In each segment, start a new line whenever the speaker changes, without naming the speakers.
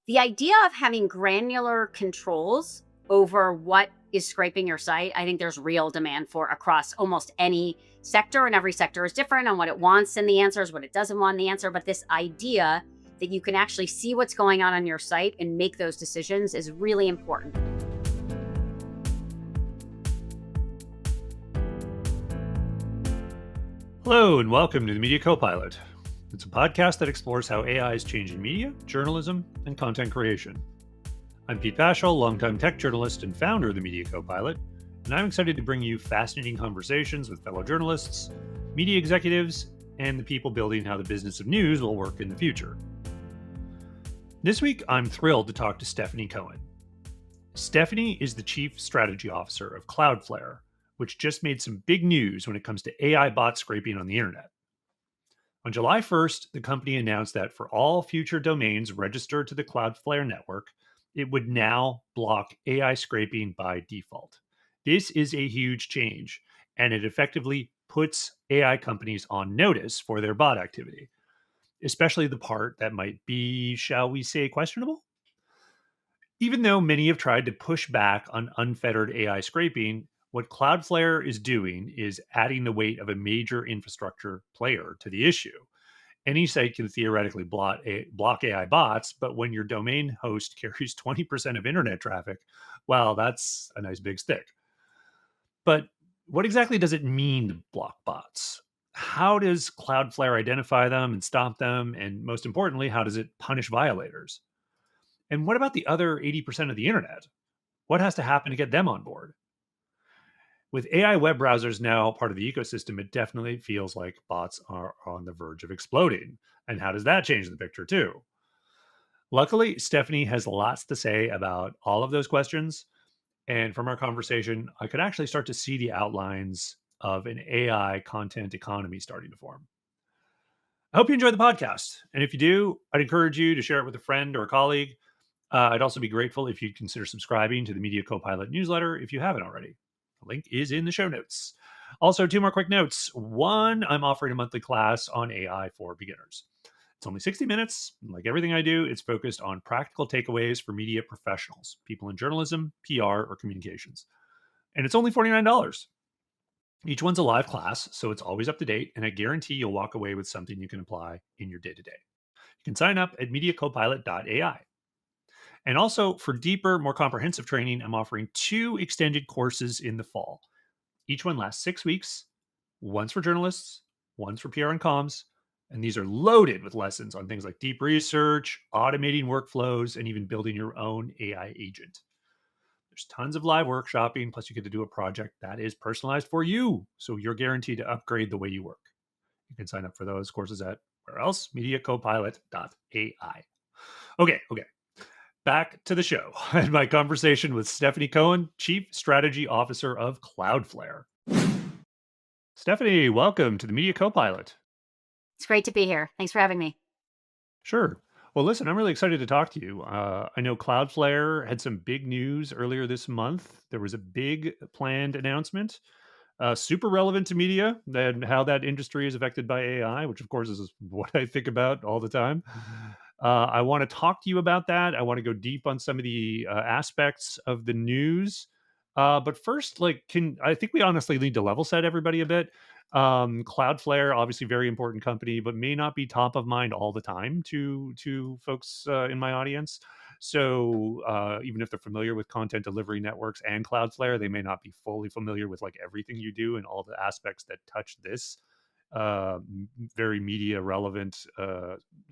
The idea of having granular controls over what is scraping your site, I think there's real demand for across almost any sector, and every sector is different on what it wants and the answers, what it doesn't want in the answer. But this idea that you can actually see what's going on your site and make those decisions is really important.
Hello, and welcome to the Media Copilot. It's a podcast that explores how AI is changing media, journalism, and content creation. I'm Pete Paschal, longtime tech journalist and founder of the Media Copilot, and I'm excited to bring you fascinating conversations with fellow journalists, media executives, and the people building how the business of news will work in the future. This week, I'm thrilled to talk to Stephanie Cohen. Stephanie is the Chief Strategy Officer of Cloudflare, which just made some big news when it comes to AI bot scraping on the internet. On July 1st, the company announced that for all future domains registered to the Cloudflare network, it would now block AI scraping by default. This is a huge change, and it effectively puts AI companies on notice for their bot activity, especially the part that might be, shall we say, questionable. Even though many have tried to push back on unfettered AI scraping, what Cloudflare is doing is adding the weight of a major infrastructure player to the issue. Any site can theoretically block AI bots, but when your domain host carries 20% of internet traffic, well, that's a nice big stick. But what exactly does it mean to block bots? How does Cloudflare identify them and stop them? And most importantly, how does it punish violators? And what about the other 80% of the internet? What has to happen to get them on board? With AI web browsers now part of the ecosystem, it definitely feels like bots are on the verge of exploding. And how does that change the picture, too? Luckily, Stephanie has lots to say about all of those questions. And from our conversation, I could actually start to see the outlines of an AI content economy starting to form. I hope you enjoyed the podcast. And if you do, I'd encourage you to share it with a friend or a colleague. I'd also be grateful if you'd consider subscribing to the Media Copilot newsletter if you haven't already. The link is in the show notes. Also, two more quick notes. One, I'm offering a monthly class on AI for beginners. It's only 60 minutes. Like everything I do, it's focused on practical takeaways for media professionals, people in journalism, PR, or communications. And it's only $49. Each one's a live class, so it's always up to date, and I guarantee you'll walk away with something you can apply in your day-to-day. You can sign up at mediacopilot.ai. And also, for deeper, more comprehensive training, I'm offering 2 extended courses in the fall. Each one lasts 6 weeks, one's for journalists, one's for PR and comms, and these are loaded with lessons on things like deep research, automating workflows, and even building your own AI agent. There's tons of live workshopping, plus you get to do a project that is personalized for you, so you're guaranteed to upgrade the way you work. You can sign up for those courses at where else? Mediacopilot.ai. Okay. Back to the show and my conversation with Stephanie Cohen, Chief Strategy Officer of Cloudflare. Stephanie, welcome to the Media Copilot.
It's great to be here. Thanks for having me.
Sure. Well, listen, I'm really excited to talk to you. I know Cloudflare had some big news earlier this month. There was a big planned announcement, super relevant to media and how that industry is affected by AI, which of course is what I think about all the time. I want to talk to you about that. I want to go deep on some of the aspects of the news. But first, I think we honestly need to level set everybody a bit. Cloudflare, obviously very important company, but may not be top of mind all the time to folks in my audience. So even if they're familiar with content delivery networks and Cloudflare, they may not be fully familiar with like everything you do and all the aspects that touch this very media relevant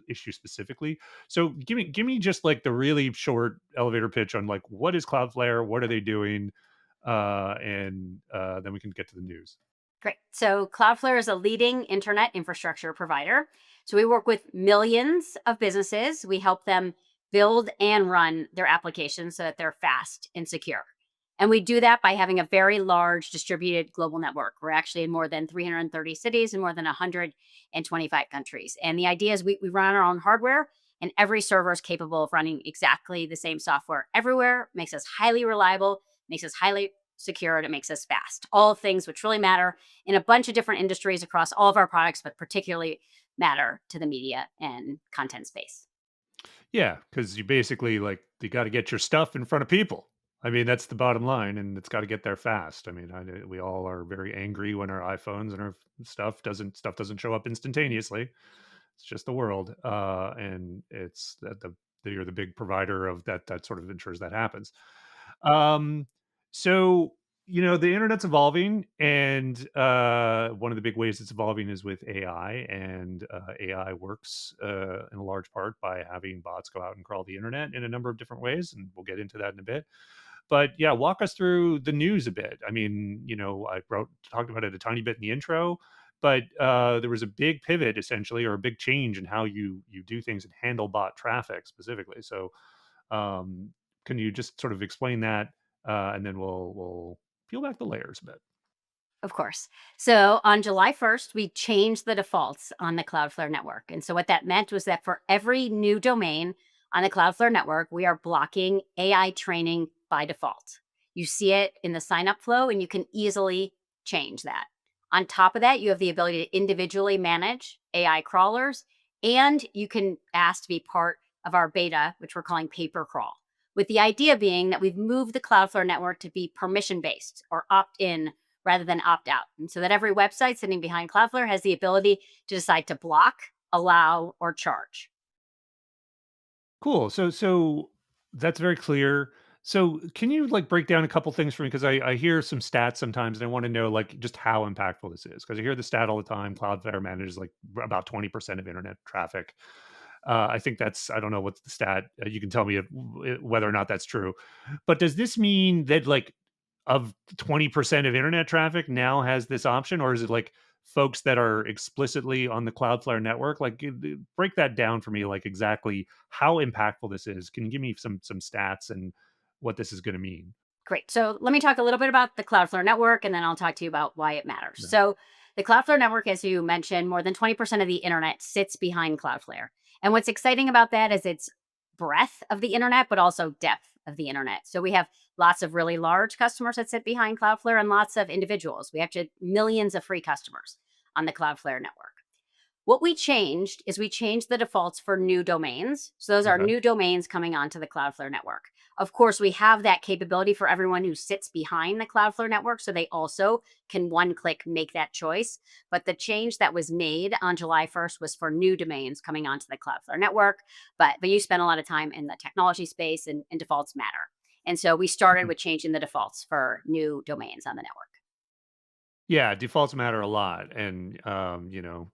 issue specifically. So give me just like the really short elevator pitch on like what is Cloudflare, what are they doing, and then we can get to the news.
Great. So Cloudflare is a leading internet infrastructure provider. So we work with millions of businesses. We help them build and run their applications so that they're fast and secure. And we do that by having a very large distributed global network. We're actually in more than 330 cities in more than 125 countries. And the idea is we run our own hardware, and every server is capable of running exactly the same software everywhere, makes us highly reliable, makes us highly secure, and it makes us fast. All things which really matter in a bunch of different industries across all of our products, but particularly matter to the media and content space.
Yeah, because you basically like you got to get your stuff in front of people. I mean, that's the bottom line, and it's got to get there fast. I mean, we all are very angry when our iPhones and our stuff doesn't show up instantaneously. It's just the world, and it's that you're the big provider of that. That sort of ensures that happens. Um, so the internet's evolving, and one of the big ways it's evolving is with AI, and AI works in a large part by having bots go out and crawl the internet in a number of different ways, and we'll get into that in a bit. But yeah, walk us through the news a bit. I mean, I talked about it a tiny bit in the intro, but there was a big pivot essentially, or a big change in how you do things and handle bot traffic specifically. So um, can you just sort of explain that, and then we'll peel back the layers a bit.
Of course. So on July 1st, we changed the defaults on the Cloudflare network. And so what that meant was that for every new domain on the Cloudflare network, we are blocking AI training by default. You see it in the sign up flow, and you can easily change that. On top of that, you have the ability to individually manage AI crawlers, and you can ask to be part of our beta, which we're calling paper crawl. With the idea being that we've moved the Cloudflare network to be permission based or opt in rather than opt out. And so that every website sitting behind Cloudflare has the ability to decide to block, allow, or charge.
Cool. So that's very clear. So can you like break down a couple things for me? Because I hear some stats sometimes, and I want to know like just how impactful this is. Because I hear the stat all the time. Cloudflare manages like about 20% of internet traffic. I think that's, I don't know what's the stat. You can tell me whether or not that's true. But does this mean that like of 20% of internet traffic now has this option, or is it like folks that are explicitly on the Cloudflare network? Like break that down for me, like exactly how impactful this is. Can you give me some stats and what this is going to mean?
Great. So let me talk a little bit about the Cloudflare network, and then I'll talk to you about why it matters.
Yeah.
So the Cloudflare network, as you mentioned, more than 20% of the internet sits behind Cloudflare. And what's exciting about that is its breadth of the internet, but also depth of the internet. So we have lots of really large customers that sit behind Cloudflare and lots of individuals. We actually have millions of free customers on the Cloudflare network. What we changed is we changed the defaults for new domains. So those are
Okay.
new domains coming onto the Cloudflare network. Of course, we have that capability for everyone who sits behind the Cloudflare network. So they also can one click make that choice. But the change that was made on July 1st was for new domains coming onto the Cloudflare network. But you spend a lot of time in the technology space, and defaults matter. And so we started
Mhm.
with changing the defaults for new domains on the network.
Yeah, defaults matter a lot, and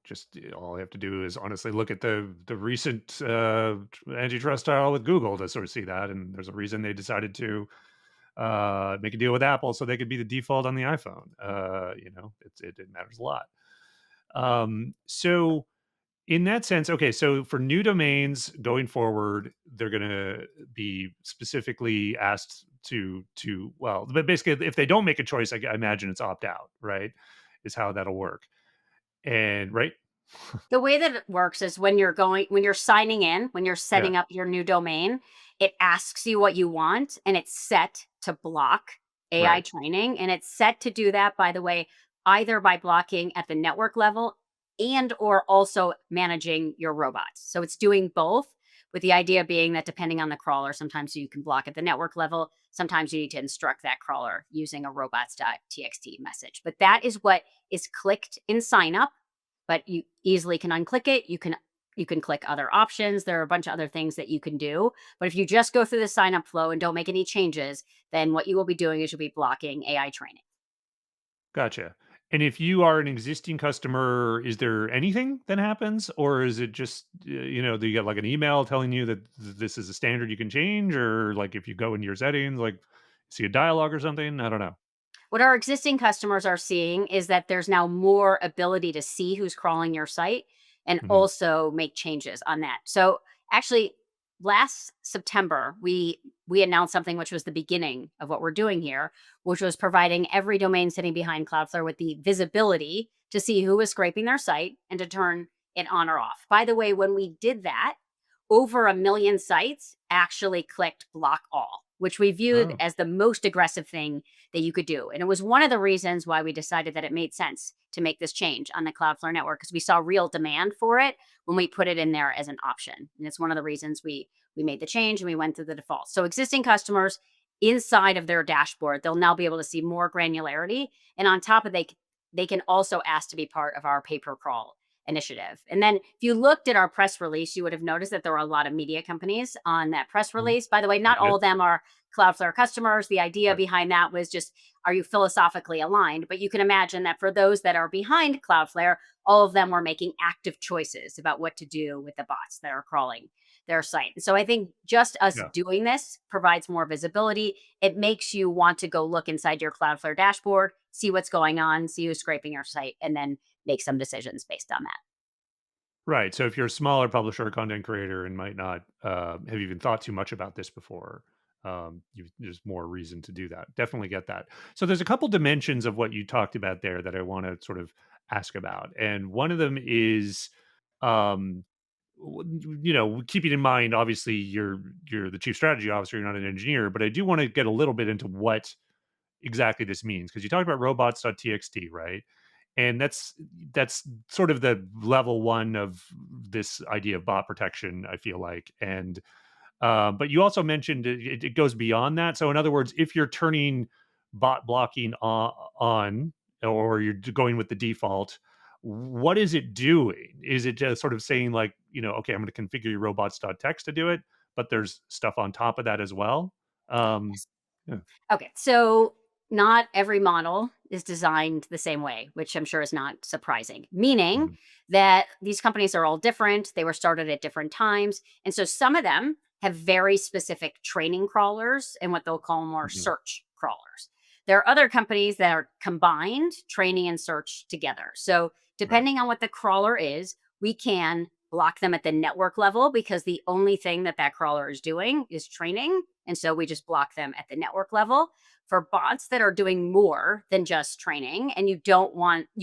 just all I have to do is honestly look at the recent antitrust trial with Google to sort of see that. And there's a reason they decided to make a deal with Apple so they could be the default on the iPhone. It matters a lot. So in that sense, okay, so for new domains going forward, they're going to be specifically asked to well, but basically, if they don't make a choice, I imagine it's opt out, right? Is how that'll work, and right?
The way that it works is when you're signing in, when you're
Yeah,
setting up your new domain, it asks you what you want, and it's set to block AI
right.
training, and it's set to do that, by the way, either by blocking at the network level and or also managing your robots. So it's doing both, with the idea being that depending on the crawler, sometimes you can block at the network level, sometimes you need to instruct that crawler using a robots.txt message. But that is what is clicked in sign up, but you easily can unclick it. You can click other options. There are a bunch of other things that you can do. But if you just go through the sign up flow and don't make any changes, then what you will be doing is you'll be blocking AI training.
Gotcha. And if you are an existing customer, is there anything that happens, or is it just do you get like an email telling you that this is a standard you can change, or like if you go into your settings, like see a dialogue or something? I don't know.
What our existing customers are seeing is that there's now more ability to see who's crawling your site and
Hmm.
also make changes on that. So actually last September we announced something which was the beginning of what we're doing here, which was providing every domain sitting behind Cloudflare with the visibility to see who was scraping their site and to turn it on or off. By the way, when we did that, over a million sites actually clicked block all, which we viewed
Oh,
as the most aggressive thing that you could do. And it was one of the reasons why we decided that it made sense to make this change on the Cloudflare network, because we saw real demand for it when we put it in there as an option. And it's one of the reasons we We made the change and we went through the default. So existing customers inside of their dashboard, they'll now be able to see more granularity. And on top of they can also ask to be part of our pay per crawl initiative. And then if you looked at our press release, you would have noticed that there were a lot of media companies on that press
Mhm.
release. By the way,
I
not all
did.
of them are Cloudflare customers. The idea
Right.
behind that was just, are you philosophically aligned? But you can imagine that for those that are behind Cloudflare, all of them were making active choices about what to do with the bots that are crawling their site. So I think just us
Yeah.
doing this provides more visibility. It makes you want to go look inside your Cloudflare dashboard, see what's going on, see who's scraping your site, and then make some decisions based on that.
Right. So if you're a smaller publisher or content creator and might not have even thought too much about this before, there's more reason to do that. Definitely get that. So there's a couple dimensions of what you talked about there that I want to sort of ask about, and one of them is, um, keeping in mind, obviously you're the chief strategy officer, you're not an engineer, but I do want to get a little bit into what exactly this means because you talked about robots.txt, right? And that's sort of the level one of this idea of bot protection, I feel like. And but you also mentioned it goes beyond that. So in other words, if you're turning bot blocking on, or you're going with the default, what is it doing? Is it just sort of saying like, okay, I'm going to configure your robots.txt to do it, but there's stuff on top of that as well? Um, yeah.
Okay, so not every model is designed the same way, which I'm sure is not surprising, meaning
Mhm.
that these companies are all different. They were started at different times. And so some of them have very specific training crawlers and what they'll call more
Mhm.
search crawlers. There are other companies that are combined training and search together. So
Right.
depending on what the crawler is, we can block them at the network level because the only thing that that crawler is doing is training, and so we just block them at the network level. For bots that are doing more than just training and you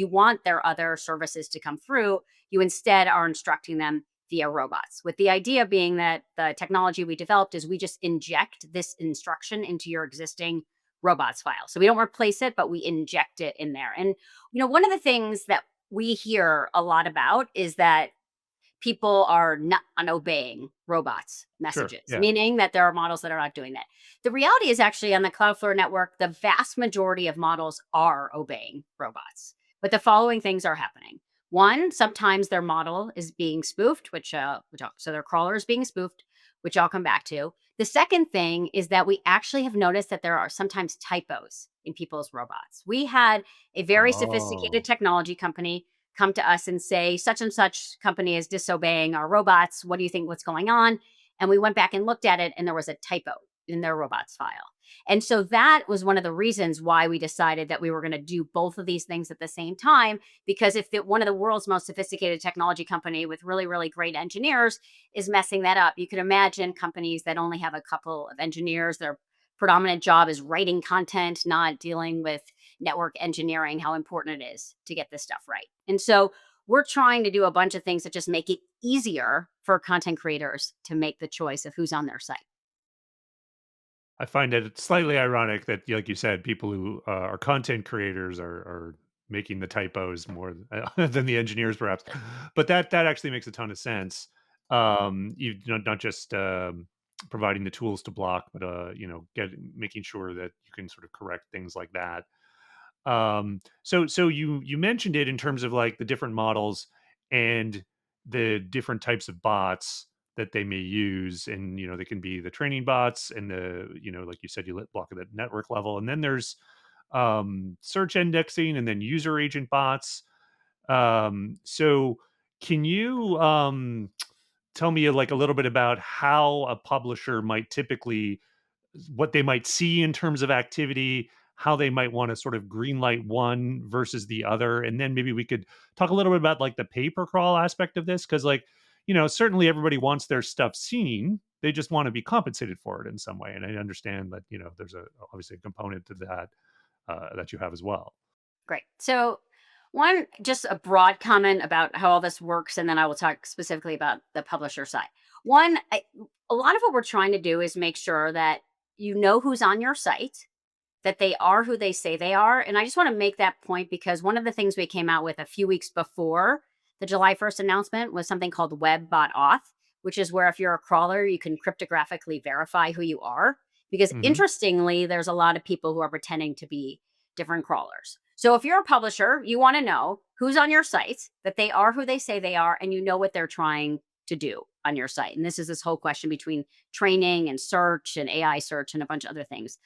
want their other services to come through, you instead are instructing them via robots. With the idea being that the technology we developed is we just inject this instruction into your existing robots file. So we don't replace it, but we inject it in there. And one of the things that we hear a lot about is that people are not obeying robots
Sure.
messages,
Yeah.
meaning that there are models that are not doing that. The reality is actually on the Cloudflare network, the vast majority of models are obeying robots. But the following things are happening. One, sometimes their model is being spoofed, so their crawler is being spoofed, which I'll come back to. The second thing is that we actually have noticed that there are sometimes typos in people's robots. We had a very sophisticated
Oh.
technology company come to us and say, such and such company is disobeying our robots. What do you think? What's going on? And we went back and looked at it, and there was a typo in their robots file. And so that was one of the reasons why we decided that we were going to do both of these things at the same time. Because if one of the world's most sophisticated technology company with really, really great engineers is messing that up, you can imagine companies that only have a couple of engineers, their predominant job is writing content, not dealing with network engineering, how important it is to get this stuff right. And so we're trying to do a bunch of things that just make it easier for content creators to make the choice of who's on their site.
I find it slightly ironic that, like you said, people who are content creators are making the typos more than the engineers, perhaps. But that actually makes a ton of sense. Not just providing the tools to block, but making sure that you can sort of correct things like that. So you mentioned it in terms of like the different models and the different types of bots that they may use, and they can be the training bots and like you said, you let block at the network level, and then there's search indexing and then user agent bots. So can you tell me like a little bit about how a publisher might typically, what they might see in terms of activity, how they might want to sort of greenlight one versus the other. And then maybe we could talk a little bit about like the pay per crawl aspect of this. Cause like, certainly everybody wants their stuff seen. They just want to be compensated for it in some way. And I understand that, there's obviously a component to that that you have as well.
Great. So, one, just a broad comment about how all this works, and then I will talk specifically about the publisher side. One, a lot of what we're trying to do is make sure that you know who's on your site, that they are who they say they are. And I just want to make that point because one of the things we came out with a few weeks before the July 1st announcement was something called Web Bot Auth, which is where if you're a crawler, you can cryptographically verify who you are. Because
Hmm.
interestingly, there's a lot of people who are pretending to be different crawlers. So if you're a publisher, you want to know who's on your site, that they are who they say they are, and you know what they're trying to do on your site. And this is this whole question between training and search and AI search and a bunch of other things.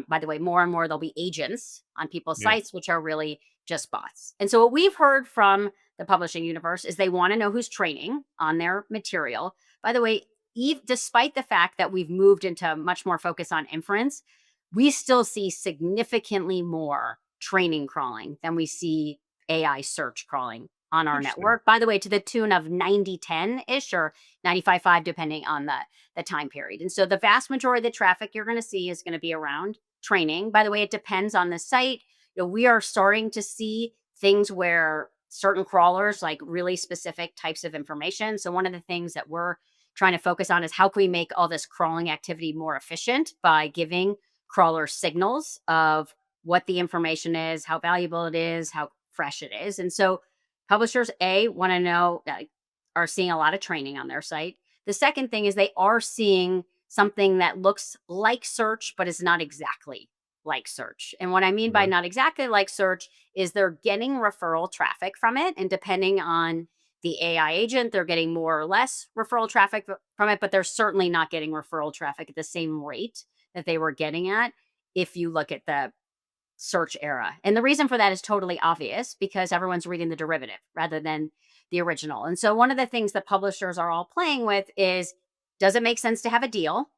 By the way, more and more there'll be agents on people's
Yeah.
sites, which are really just bots. And so what we've heard from the publishing universe is they want to know who's training on their material. By the way, despite the fact that we've moved into much more focus on inference, we still see significantly more training crawling than we see AI search crawling on our
Interesting.
network. By the way, to the tune of 90-10 ish or 95-5, depending on the time period. And so the vast majority of the traffic you're going to see is going to be around training. By the way, it depends on the site. We are starting to see things where certain crawlers like really specific types of information. So one of the things that we're trying to focus on is how can we make all this crawling activity more efficient by giving crawlers signals of what the information is, how valuable it is, how fresh it is. And so publishers A want to know are seeing a lot of training on their site. The second thing is they are seeing something that looks like search but is not exactly like search. And what I mean by
Okay.
not exactly like search is they're getting referral traffic from it, and depending on the AI agent, they're getting more or less referral traffic from it, but they're certainly not getting referral traffic at the same rate that they were getting at if you look at the search era. And the reason for that is totally obvious because everyone's reading the derivative rather than the original. And so one of the things that publishers are all playing with is, does it make sense to have a deal?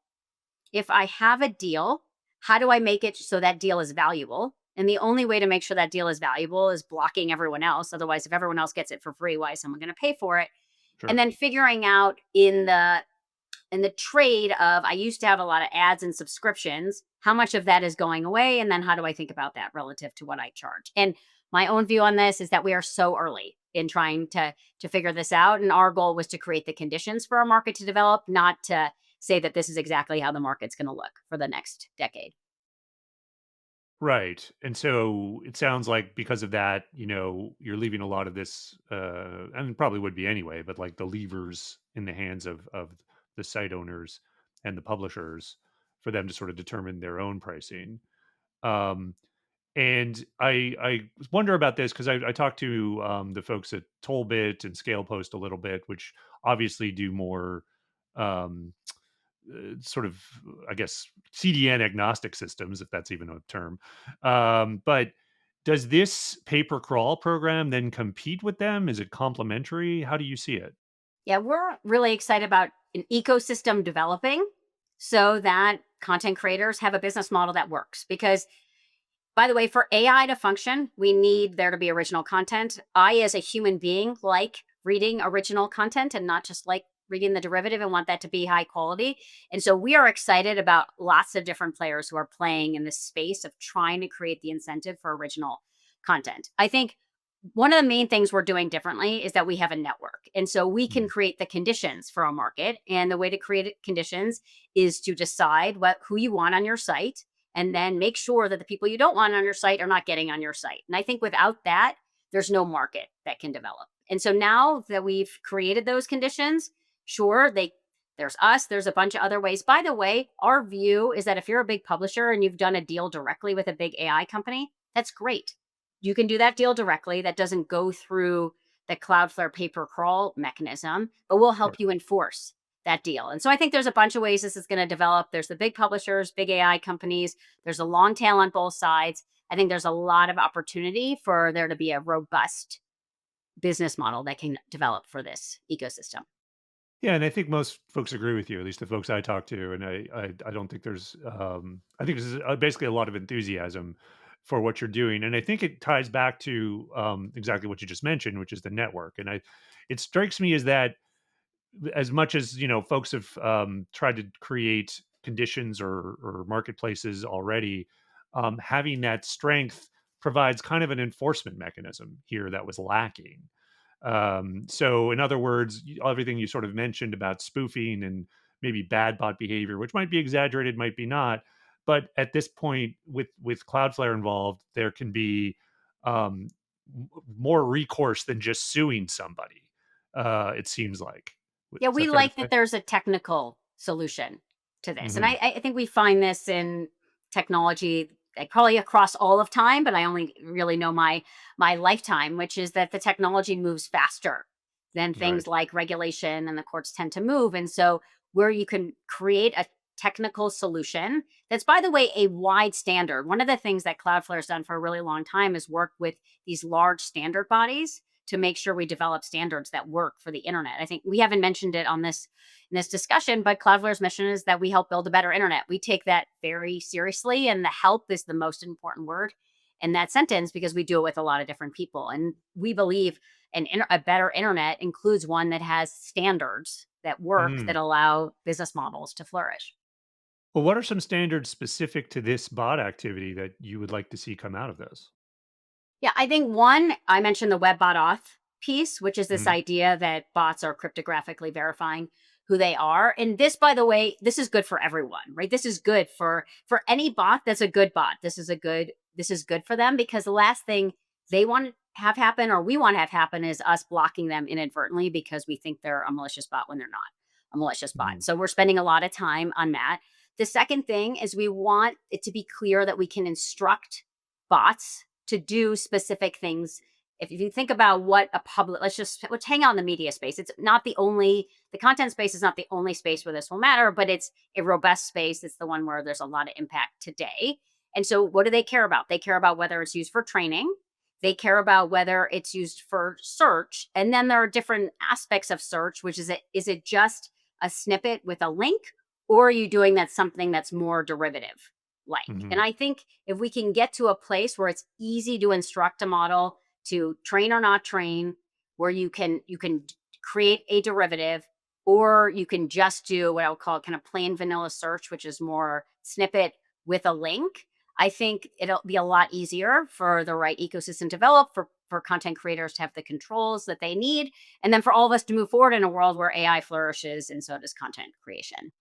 If I have a deal, how do I make it so that deal is valuable? And the only way to make sure that deal is valuable is blocking everyone else. Otherwise, if everyone else gets it for free, why is someone going to pay for it? And
Sure.
then figuring out in the trade of, I used to have a lot of ads and subscriptions, how much of that is going away? And then how do I think about that relative to what I charge? And my own view on this is that we are so early in trying to figure this out. And our goal was to create the conditions for our market to develop, not to say that this is exactly how the market's going to look for the next decade.
Right. And so it sounds like because of that, you're leaving a lot of this, and probably would be anyway, but like the levers in the hands of the site owners and the publishers for them to sort of determine their own pricing. Um, and I wonder about this because I talked to the folks at Tollbit and ScalePost a little bit, which obviously do more um, sort of, I guess, CDN agnostic systems, if that's even a term. But does this pay per crawl program then compete with them? Is it complementary? How do you see it?
Yeah, we're really excited about an ecosystem developing so that content creators have a business model that works. Because, by the way, for AI to function, we need there to be original content. I, as a human being, like reading original content and not just like reading the derivative and want that to be high quality. And so we are excited about lots of different players who are playing in this space of trying to create the incentive for original content. I think one of the main things we're doing differently is that we have a network. And so we can
Mm.
create the conditions for a market. And the way to create conditions is to decide who you want on your site and then make sure that the people you don't want on your site are not getting on your site. And I think without that, there's no market that can develop. And so now that we've created those conditions, sure, there's us, there's a bunch of other ways. By the way, our view is that if you're a big publisher and you've done a deal directly with a big AI company, that's great. You can do that deal directly. That doesn't go through the Cloudflare pay per crawl mechanism, but we'll help
Sure.
you enforce that deal. And so I think there's a bunch of ways this is going to develop. There's the big publishers, big AI companies. There's a long tail on both sides. I think there's a lot of opportunity for there to be a robust business model that can develop for this ecosystem.
Yeah, and I think most folks agree with you, at least the folks I talk to, and I don't think there's I think there's basically a lot of enthusiasm for what you're doing, and I think it ties back to exactly what you just mentioned, which is the network. And it strikes me as that as much as folks have tried to create conditions or marketplaces already, having that strength provides kind of an enforcement mechanism here that was lacking. So, in other words, everything you sort of mentioned about spoofing and maybe bad bot behavior, which might be exaggerated, might be not, but at this point, with Cloudflare involved, there can be um, more recourse than just suing somebody. It seems like.
Yeah,
Is that
we
fair to
like
say?
that there's a technical solution to this. And
Hmm.
I think we find this in technology, like probably across all of time, but I only really know my lifetime, which is that the technology moves faster than things
Right.
like regulation and the courts tend to move. And so where you can create a technical solution that's, by the way, a wide standard. One of the things that Cloudflare has done for a really long time is work with these large standard bodies to make sure we develop standards that work for the internet. I think we haven't mentioned it on this in this discussion, but Cloudflare's mission is that we help build a better internet. We take that very seriously, and the help is the most important word in that sentence because we do it with a lot of different people. And we believe a better internet includes one that has standards that work that
Mm.
allow business models to flourish.
Well, what are some standards specific to this bot activity that you would like to see come out of this?
Yeah, I think one, I mentioned the web bot auth piece, which is this
Mhm.
idea that bots are cryptographically verifying who they are. And this, by the way, this is good for everyone, right? This is good for any bot that's a good bot. This is good for them because the last thing they want to have happen or we want to have happen is us blocking them inadvertently because we think they're a malicious bot when they're not a malicious bot.
Mhm.
So we're spending a lot of time on that. The second thing is we want it to be clear that we can instruct bots to do specific things. If you think about what a public, let's hang out in the media space. It's not the only, the content space is not the only space where this will matter, but it's a robust space. It's the one where there's a lot of impact today. And so, what do they care about? They care about whether it's used for training. They care about whether it's used for search. And then there are different aspects of search, which is it just a snippet with a link, or are you doing that something that's more derivative? Like. And
Mhm.
I think if we can get to a place where it's easy to instruct a model to train or not train, where you can create a derivative, or you can just do what I would call kind of plain vanilla search, which is more snippet with a link. I think it'll be a lot easier for the right ecosystem to develop, for content creators to have the controls that they need, and then for all of us to move forward in a world where AI flourishes and so does content creation.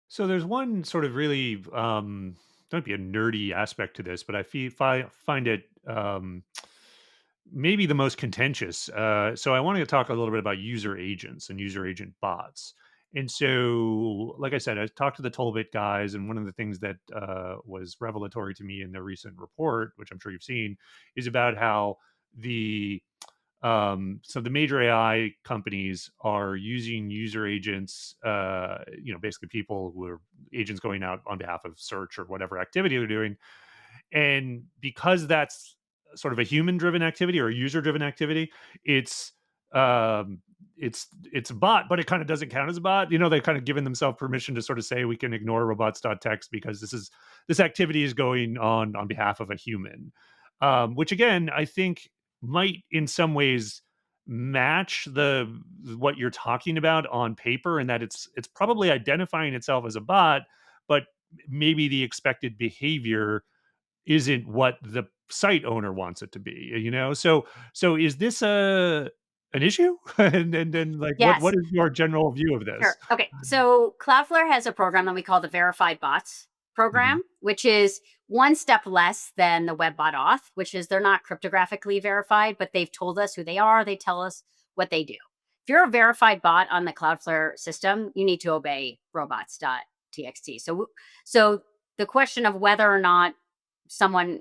So there's one sort of really don't be a nerdy aspect to this, but I find it maybe the most contentious. So I wanted to talk a little bit about user agents and user agent bots. And so, like I said, I talked to the Tollbit guys, and one of the things that was revelatory to me in their recent report, which I'm sure you've seen, is about how the so the major AI companies are using user agents, basically people who are agents going out on behalf of search or whatever activity they're doing. And because that's sort of a human driven activity or a user driven activity, it's um it's a bot, but it kind of doesn't count as a bot. They've kind of given themselves permission to sort of say we can ignore robots.txt because this activity is going on behalf of a human. Which again, I think might in some ways match the what you're talking about on paper, and that it's probably identifying itself as a bot, but maybe the expected behavior isn't what the site owner wants it to be. So is this an issue? And then, like, what
Yes.
is your general view of this?
Sure. Okay. So Cloudflare has a program that we call the Verified Bots
Mhm.
program, which is one step less than the web bot auth, which is they're not cryptographically verified, but they've told us who they are. They tell us what they do. If you're a verified bot on the Cloudflare system, you need to obey robots.txt. So the question of whether or not someone,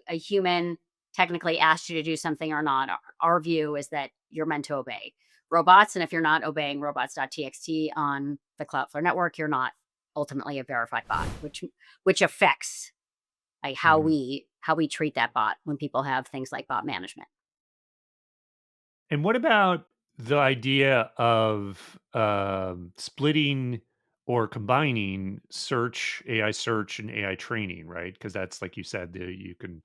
a human, technically asked you to do something or not, our view is that you're meant to obey robots. And if you're not obeying robots.txt on the Cloudflare network, you're not ultimately a verified bot, which affects like
Mhm.
how we treat that bot when people have things like bot management.
And what about the idea of, splitting or combining AI search and AI training, right? Because that's like you said, you can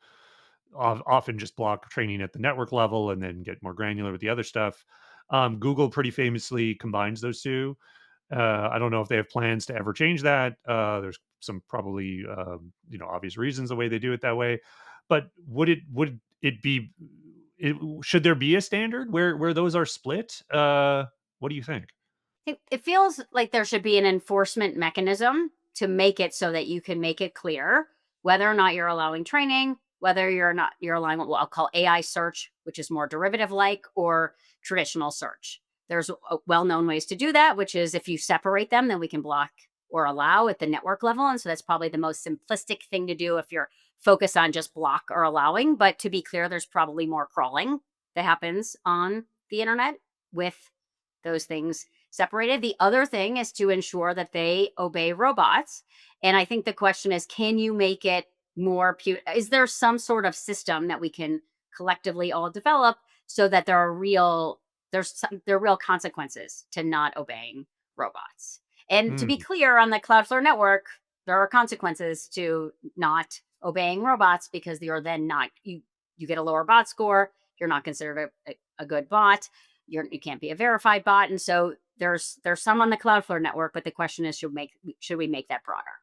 often just block training at the network level and then get more granular with the other stuff. Google pretty famously combines those two. I don't know if they have plans to ever change that. There's some probably obvious reasons the way they do it that way. But would it be? Should there be a standard where those are split? What do you think?
It feels like there should be an enforcement mechanism to make it so that you can make it clear whether or not you're allowing training, whether you're allowing what I'll call AI search, which is more derivative like, or traditional search. There's well-known ways to do that, which is if you separate them, then we can block or allow at the network level. And so that's probably the most simplistic thing to do if you're focused on just block or allowing. But to be clear, there's probably more crawling that happens on the internet with those things separated. The other thing is to ensure that they obey robots. And I think the question is, can you make it more is there some sort of system that we can collectively all develop so that there are real consequences to not obeying robots. And to be
Mm,
clear, on the Cloudflare network, there are consequences to not obeying robots because you're then not you get a lower bot score. You're not considered a good bot. You can't be a verified bot, and so there's some on the Cloudflare network. But the question is, should we make that broader?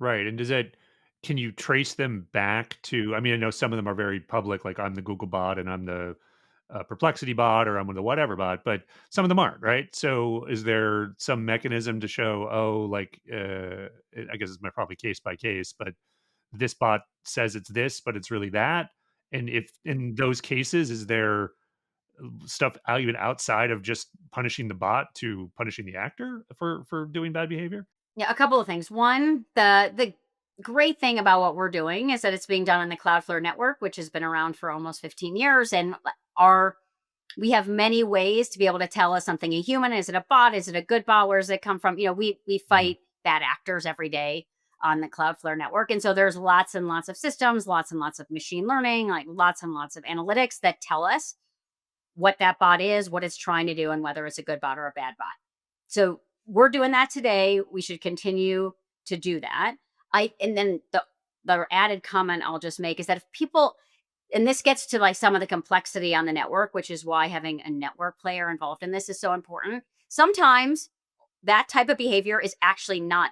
right. And can you trace them back to, I mean, I know some of them are very public, like I'm the Google bot and I'm the Perplexity bot or I'm the whatever bot, but some of them aren't, right? So is there some mechanism to show, oh, like, I guess it's probably case by case, but this bot says it's this, but it's really that? And if in those cases, is there stuff out even outside of just punishing the bot to punishing the actor for doing bad behavior?
Yeah, a couple of things. One, the great thing about what we're doing is that it's being done on the Cloudflare network, which has been around for almost 15 years, and our we have many ways to be able to tell is something a human, is it a bot, is it a good bot, where does it come from? We
Mhm.
fight bad actors every day on the Cloudflare network, and so there's lots and lots of systems, lots and lots of machine learning, like lots and lots of analytics that tell us what that bot is, what it's trying to do, and whether it's a good bot or a bad bot. So we're doing that today. We should continue to do that. I and then the added comment I'll just make is that if people, and this gets to like some of the complexity on the network, which is why having a network player involved in this is so important. Sometimes that type of behavior is actually not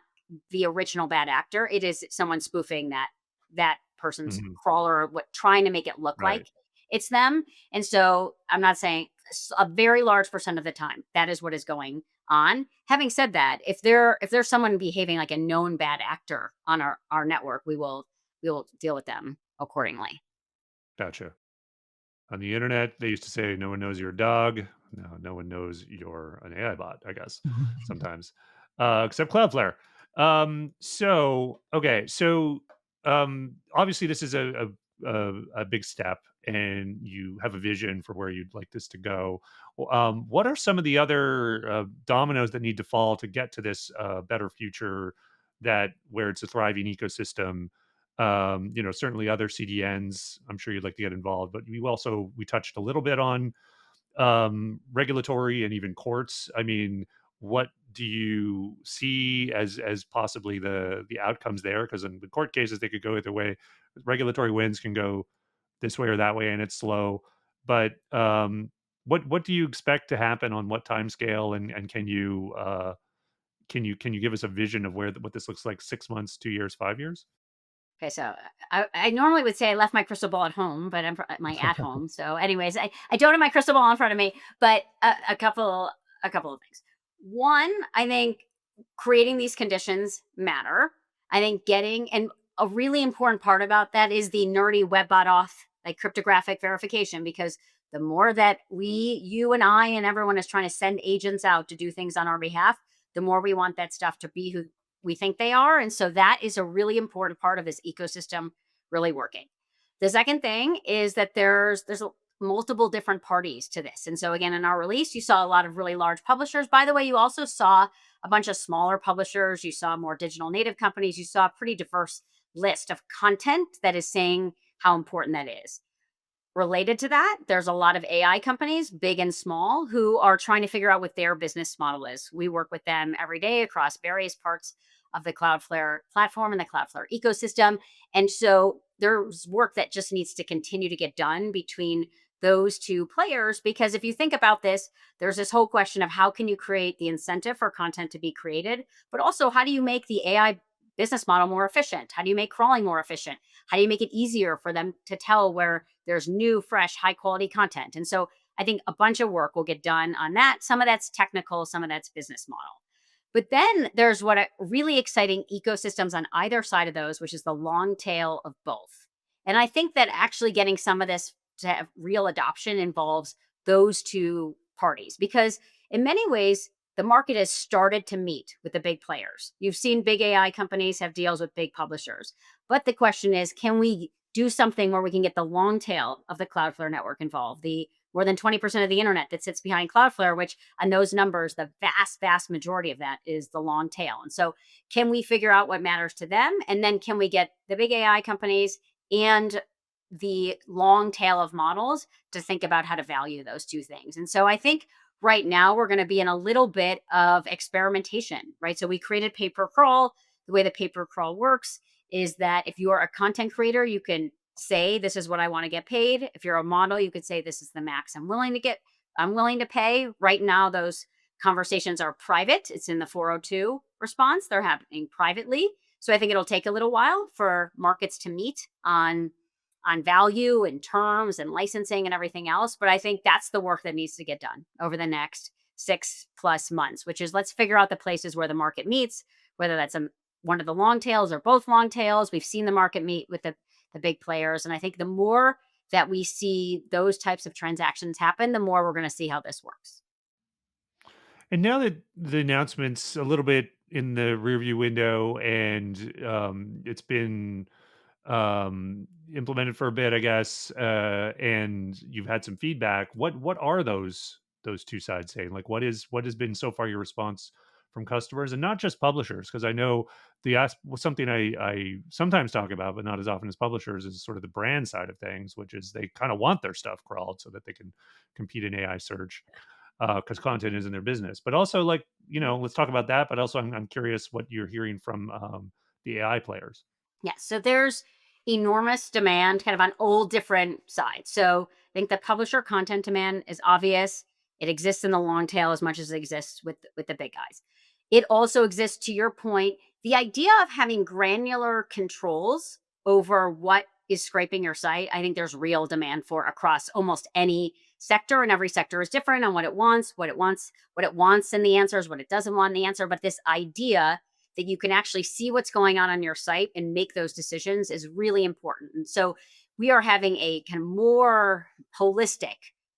the original bad actor. It is someone spoofing that person's
Mhm.
crawler, what trying to make it look
Right.
like it's them. And so I'm not saying a very large percent of the time that is what is going on. Having said that, if there's someone behaving like a known bad actor on our network, we will deal with them accordingly.
Gotcha. On the internet, they used to say, "No one knows you're a dog." No, no one knows you're an AI bot, I guess, sometimes, except Cloudflare. Obviously, this is a big step, and you have a vision for where you'd like this to go. What are some of the other dominoes that need to fall to get to this better future that where it's a thriving ecosystem? Certainly other CDNs, I'm sure you'd like to get involved, but we touched a little bit on regulatory and even courts. I mean, what do you see as possibly the outcomes there? Because in the court cases, they could go either way. Regulatory wins can go this way or that way, and it's slow. But what do you expect to happen on what time scale? And can you give us a vision of what this looks like 6 months, 2 years, 5 years?
Okay, so I normally would say I left my crystal ball at home, but my at home. So, anyways, I don't have my crystal ball in front of me, but a couple of things. One, I think creating these conditions matter. I think getting and a really important part about that is the nerdy webbot auth, like cryptographic verification, because the more that you and I and everyone is trying to send agents out to do things on our behalf, the more we want that stuff to be who we think they are. And so that is a really important part of this ecosystem really working. The second thing is that multiple different parties to this. And so again, in our release, you saw a lot of really large publishers. By the way, you also saw a bunch of smaller publishers. You saw more digital native companies. You saw a pretty diverse list of content that is saying how important that is. Related to that, there's a lot of AI companies, big and small, who are trying to figure out what their business model is. We work with them every day across various parts of the Cloudflare platform and the Cloudflare ecosystem. And so there's work that just needs to continue to get done between those two players. Because if you think about this, there's this whole question of how can you create the incentive for content to be created, but also how do you make the AI business model more efficient? How do you make crawling more efficient? How do you make it easier for them to tell where there's new, fresh, high quality content? And so I think a bunch of work will get done on that. Some of that's technical, some of that's business model. But then there's what a really exciting ecosystems on either side of those, which is the long tail of both. And I think that actually getting some of this to have real adoption involves those two parties, because in many ways, the market has started to meet with the big players. You've seen big AI companies have deals with big publishers. But the question is, can we do something where we can get the long tail of the Cloudflare network involved? The more than 20% of the internet that sits behind Cloudflare, which on those numbers, the vast, vast majority of that is the long tail. And so, can we figure out what matters to them? And then, can we get the big AI companies and the long tail of models to think about how to value those two things? And so, I think right now we're going to be in a little bit of experimentation, right? So, we created Paper Crawl. The way the Paper Crawl works is that if you are a content creator, you can say this is what I want to get paid. If you're a model, you could say this is the max I'm willing to pay. Right now those conversations are private. It's in the 402 response. They're happening privately. So I think it'll take a little while for markets to meet on value and terms and licensing and everything else, but I think that's the work that needs to get done over the next 6+ months, which is let's figure out the places where the market meets, whether that's one of the long tails or both long tails. We've seen the market meet with the big players. And I think the more that we see those types of transactions happen, the more we're going to see how this works.
And now that the announcement's a little bit in the rearview window and it's been implemented for a bit, I guess, and you've had some feedback. What are those two sides saying? Like, what has been so far your response from customers and not just publishers? Because I know something I sometimes talk about, but not as often as publishers, is sort of the brand side of things, which is they kind of want their stuff crawled so that they can compete in AI search because content is in their business. But also, like, let's talk about that. But also, I'm curious what you're hearing from the AI players.
Yes. So there's enormous demand kind of on all different sides. So I think the publisher content demand is obvious. It exists in the long tail as much as it exists with the big guys. It also exists, to your point, the idea of having granular controls over what is scraping your site. I think there's real demand for across almost any sector, and every sector is different on what it wants in the answers, what it doesn't want in the answer. But this idea that you can actually see what's going on your site and make those decisions is really important. And so we are having a kind of more holistic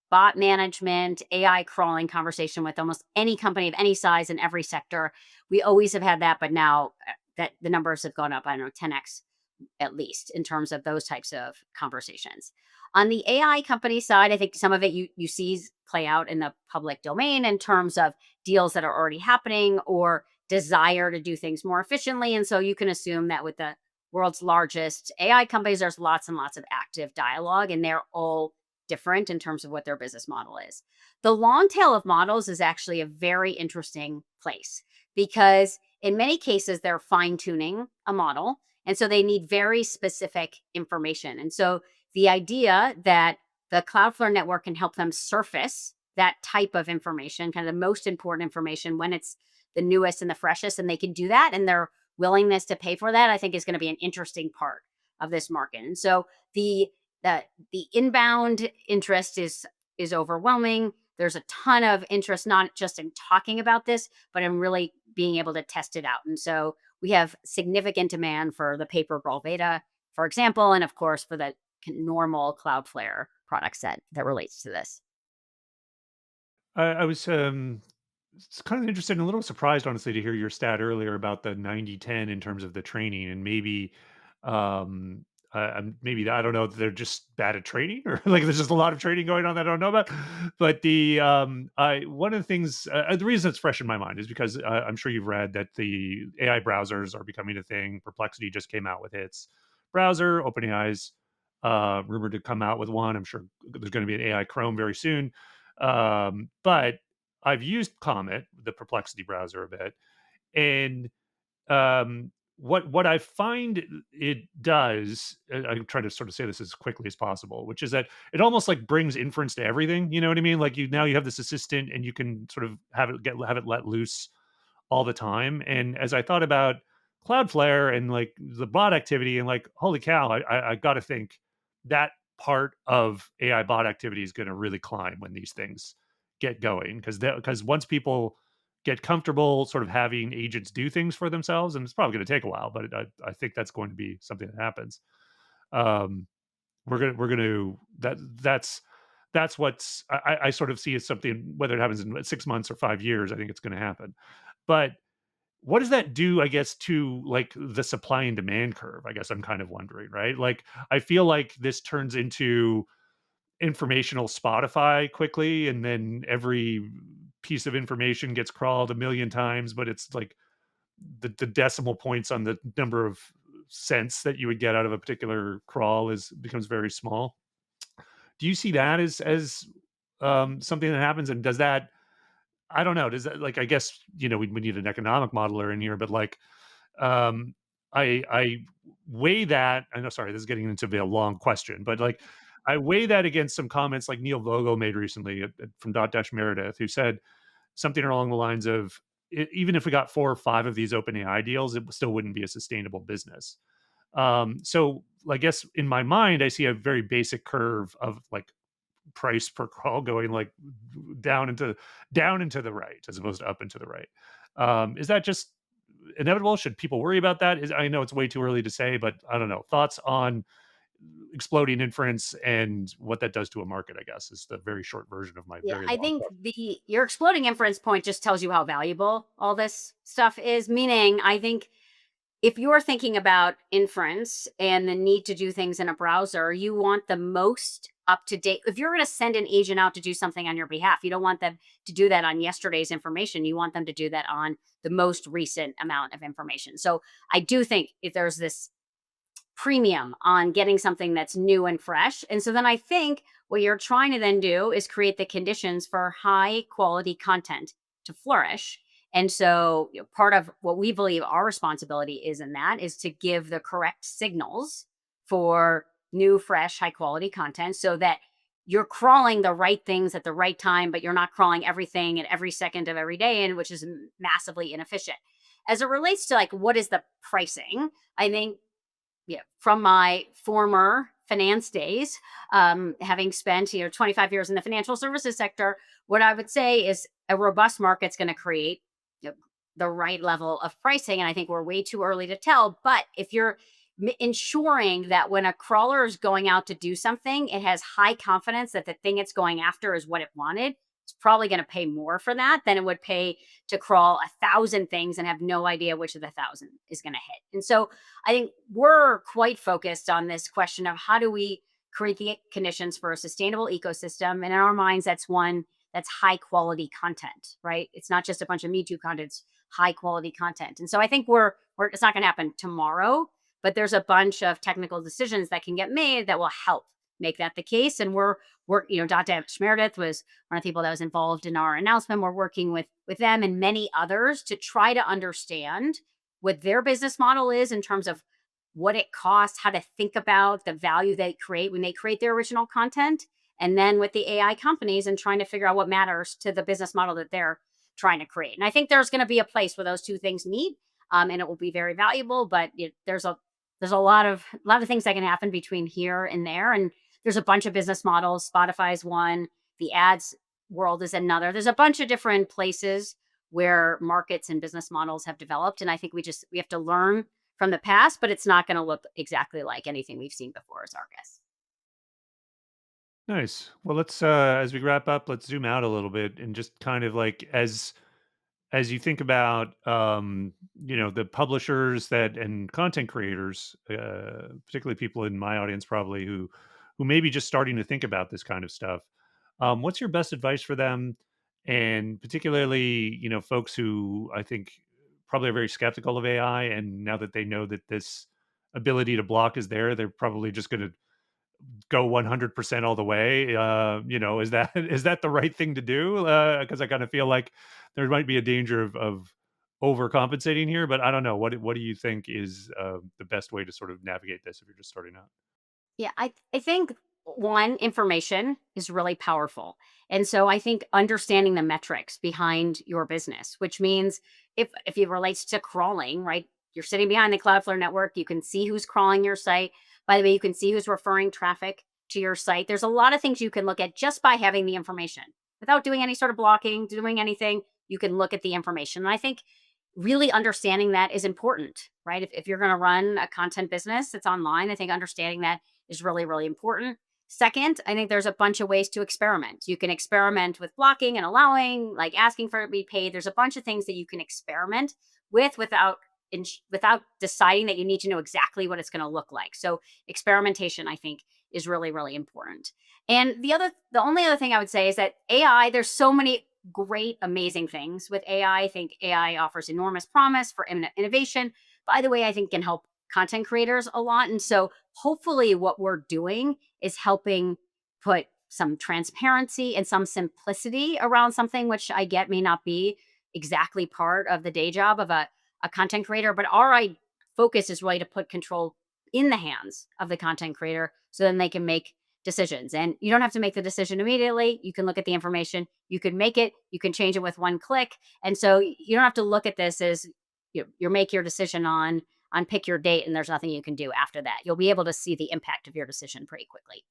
bot management, AI crawling conversation with almost any company of any size in every sector. We always have had that, but now that the numbers have gone up, I don't know, 10x at least in terms of those types of conversations. On the AI company side, I think some of it you see play out in the public domain in terms of deals that are already happening or desire to do things more efficiently. And so you can assume that with the world's largest AI companies, there's lots and lots of active dialogue, and they're all different in terms of what their business model is. The long tail of models is actually a very interesting place because in many cases, they're fine tuning a model. And so they need very specific information. And so the idea that the Cloudflare network can help them surface that type of information, kind of the most important information when it's the newest and the freshest, and they can do that, and their willingness to pay for that, I think, is going to be an interesting part of this market. And so the inbound interest is overwhelming. There's a ton of interest, not just in talking about this, but in really being able to test it out. And so we have significant demand for the paper brawl beta, for example, and of course for the normal Cloudflare product set that relates to this.
I was it's kind of interested and a little surprised, honestly, to hear your stat earlier about the 90/10 in terms of the training, and maybe, maybe I don't know if they're just bad at training, or like there's just a lot of training going on that I don't know about. But I one of the things, the reason it's fresh in my mind is because I'm sure you've read that the AI browsers are becoming a thing. Perplexity just came out with its browser. OpenAI's rumored to come out with one. I'm sure there's going to be an AI Chrome very soon. But I've used Comet, the Perplexity browser, a bit, and what I find it does, I'm trying to sort of say this as quickly as possible, which is that it almost like brings inference to everything. You know what I mean? Like you have this assistant, and you can sort of have it let loose all the time. And as I thought about Cloudflare and like the bot activity, and like, holy cow, I got to think that part of AI bot activity is going to really climb when these things get going, because once people get comfortable sort of having agents do things for themselves, and it's probably going to take a while, but I think that's going to be something that happens. Um, we're gonna that that's that's what's I sort of see as something, whether it happens in 6 months or 5 years, I think it's going to happen. But what does that do, I guess, to like the supply and demand curve? I guess I'm kind of wondering, right? Like, I feel like this turns into informational Spotify quickly, and then every piece of information gets crawled a million times, but it's like the decimal points on the number of cents that you would get out of a particular crawl is becomes very small. Do you see that as something that happens? And does that, I don't know, does that, like, I guess, we need an economic modeler in here, but like, um, I weigh that. I know, sorry, this is getting into a long question, but like, I weigh that against some comments like Neil Vogel made recently from Dot Dash Meredith, who said something along the lines of, Even if we got 4 or 5 of these OpenAI deals, it still wouldn't be a sustainable business." So I guess in my mind, I see a very basic curve of like price per call going like down into down into the right as opposed to up into the right. Is that just inevitable? Should people worry about that? I know it's way too early to say, but I don't know. Thoughts on exploding inference and what that does to a market, I guess, is the very short version of my
Yeah,
very
I
long
think
question.
the your exploding inference point just tells you how valuable all this stuff is. Meaning, I think if you're thinking about inference and the need to do things in a browser, you want the most up to date. If you're going to send an agent out to do something on your behalf, you don't want them to do that on yesterday's information. You want them to do that on the most recent amount of information. So I do think if there's this premium on getting something that's new and fresh. And so then I think what you're trying to then do is create the conditions for high quality content to flourish. And so, part of what we believe our responsibility is in that is to give the correct signals for new, fresh, high quality content so that you're crawling the right things at the right time, but you're not crawling everything at every second of every day, and which is massively inefficient. As it relates to like what is the pricing, I think from my former finance days, having spent 25 years in the financial services sector, what I would say is a robust market's going to create you know, the right level of pricing, and I think we're way too early to tell. But if you're ensuring that when a crawler is going out to do something, it has high confidence that the thing it's going after is what it wanted. It's probably going to pay more for that than it would pay to crawl 1,000 things and have no idea which of the 1,000 is going to hit. And so I think we're quite focused on this question of how do we create the conditions for a sustainable ecosystem. And in our minds, that's one that's high quality content, right? It's not just a bunch of Me Too content, it's high quality content. And so I think we're it's not going to happen tomorrow, but there's a bunch of technical decisions that can get made that will help make that the case. And Dot Dash Meredith was one of the people that was involved in our announcement. We're working with them and many others to try to understand what their business model is in terms of what it costs, how to think about the value they create when they create their original content, and then with the AI companies and trying to figure out what matters to the business model that they're trying to create. And I think there's going to be a place where those two things meet, and it will be very valuable. But there's a lot of things that can happen between here and there, and there's a bunch of business models. Spotify's one, the ads world is another. There's a bunch of different places where markets and business models have developed. And I think we have to learn from the past, but it's not going to look exactly like anything we've seen before, is our guess.
Nice. Well, let's as we wrap up, let's zoom out a little bit and just kind of like, as you think about the publishers that and content creators, particularly people in my audience probably who may be just starting to think about this kind of stuff, what's your best advice for them? And particularly, folks who I think probably are very skeptical of AI, and now that they know that this ability to block is there, they're probably just going to go 100% all the way. Is that is that the right thing to do? Because I kind of feel like there might be a danger of overcompensating here, but I don't know. What do you think is the best way to sort of navigate this if you're just starting out?
Yeah, I think one, information is really powerful. And so I think understanding the metrics behind your business, which means if it relates to crawling, right? You're sitting behind the Cloudflare network, you can see who's crawling your site. By the way, you can see who's referring traffic to your site. There's a lot of things you can look at just by having the information. Without doing any sort of blocking, doing anything, you can look at the information. And I think really understanding that is important, right? If you're going to run a content business that's online, I think understanding that is really, really important. Second, I think there's a bunch of ways to experiment. You can experiment with blocking and allowing, like asking for it to be paid. There's a bunch of things that you can experiment with without deciding that you need to know exactly what it's going to look like. So experimentation, I think, is really, really important. And the only other thing I would say is that AI, there's so many great, amazing things with AI. I think AI offers enormous promise for innovation. By the way, I think can help content creators a lot. And so hopefully what we're doing is helping put some transparency and some simplicity around something which I get may not be exactly part of the day job of a content creator, but focus is really to put control in the hands of the content creator so then they can make decisions. And you don't have to make the decision immediately. You can look at the information, you can make it, you can change it with one click. And so you don't have to look at this as you make your decision on pick your date and there's nothing you can do after that. You'll be able to see the impact of your decision pretty quickly.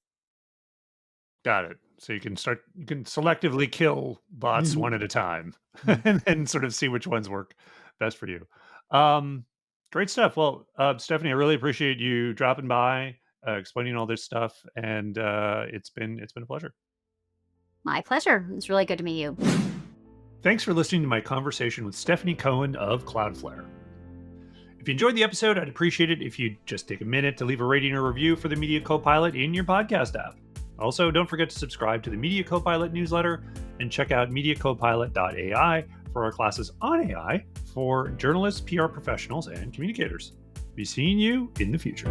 Got it. So you can selectively kill bots
Mhm.
one at a time
Mhm.
and then sort of see which ones work best for you. Um, Great stuff. Well, Stephanie, I really appreciate you dropping by, explaining all this stuff, and it's been a pleasure.
My pleasure. It's really good to meet you.
Thanks for listening to my conversation with Stephanie Cohen of Cloudflare. If you enjoyed the episode, I'd appreciate it if you'd just take a minute to leave a rating or review for the Media Copilot in your podcast app. Also, don't forget to subscribe to the Media Copilot newsletter and check out mediacopilot.ai for our classes on AI for journalists, PR professionals, and communicators. Be seeing you in the future.